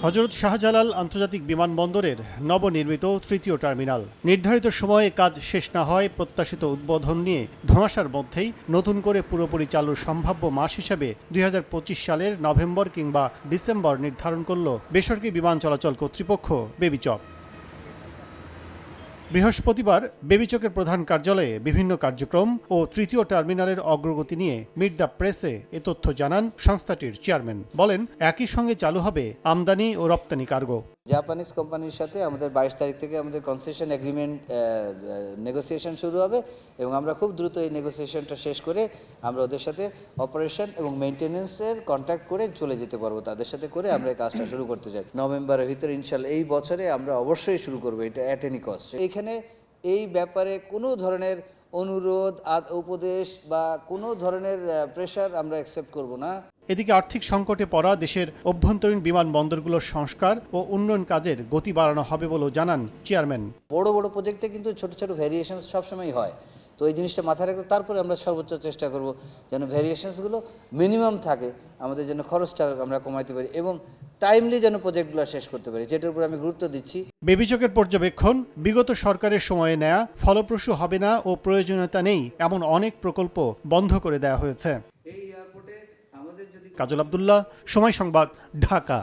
হযরত শাহজালাল আন্তর্জাতিক বিমানবন্দরের নবনির্মিত তৃতীয় টার্মিনাল নির্ধারিত সময়ে কাজ শেষ না হয় প্রত্যাশিত উদ্বোধন নিয়ে ধোঁয়াশার মধ্যেই নতুন করে পুরোপুরি চালুর সম্ভাব্য মাস হিসেবে ২০২৫ সালের নভেম্বর কিংবা ডিসেম্বর নির্ধারণ করল বেসরকারি বিমান চলাচল কর্তৃপক্ষ বেবিচক। বৃহস্পতিবার বেবিচকের প্রধান কার্যালয়ে বিভিন্ন কার্যক্রম ও তৃতীয় টার্মিনালের অগ্রগতি নিয়ে মিট দ্য প্রেসে এ তথ্য জানান সংস্থাটির চেয়ারম্যান। বলেন, একই সঙ্গে চালু হবে আমদানি ও রপ্তানি কার্গো। জাপানিজ কোম্পানির সাথে আমাদের 22 তারিখ থেকে আমাদের কনসেশন এগ্রিমেন্ট নেগোসিয়েশন শুরু হবে এবং আমরা খুব দ্রুত এই নেগোসিয়েশনটা শেষ করে আমরা ওদের সাথে অপারেশন এবং মেইনটেনেন্সের কন্ট্যাক্ট করে চলে যেতে পারবো। তাদের সাথে করে আমরা এই কাজটা শুরু করতে চাই নভেম্বরের ভিতরে ইনশাল্লাহ। এই বছরে আমরা অবশ্যই শুরু করবো এটা অ্যাট এনি কস্ট। এখানে এই ব্যাপারে কোনো ধরনের অনুরোধ উপদেশ বা কোনো ধরনের প্রেশার আমরা অ্যাকসেপ্ট করব না। এদিকে আর্থিক সংকটে পড়া দেশের অভ্যন্তরীণ বিমানবন্দরগুলোর সংস্কার ও উন্নয়ন কাজের গতি বাড়ানো হবে বলেও জানান চেয়ারম্যান। বড় বড় প্রজেক্টে কিন্তু ছোট ছোট ভ্যারিয়েশনস সবসময় হয়, তো এই জিনিসটা মাথায় রাখতে তারপরে আমরা সর্বোচ্চ চেষ্টা করব যেন ভ্যারিয়েশনসগুলো মিনিমাম থাকে, আমাদের জন্য খরচটা আমরা কমাইতে পারি এবং টাইমলি যেন প্রজেক্টগুলো শেষ করতে পারি, যেটার উপর আমি গুরুত্ব দিচ্ছি। বেবিচকের পর্যবেক্ষণ, বিগত সরকারের সময়ে নেয়া ফলপ্রসূ হবে না ও প্রয়োজনীয়তা নেই এমন অনেক প্রকল্প বন্ধ করে দেওয়া হয়েছে। এই এয়ারপোর্টে আমাদের যদি কাজল আব্দুল্লাহ, সময় সংবাদ, ঢাকা।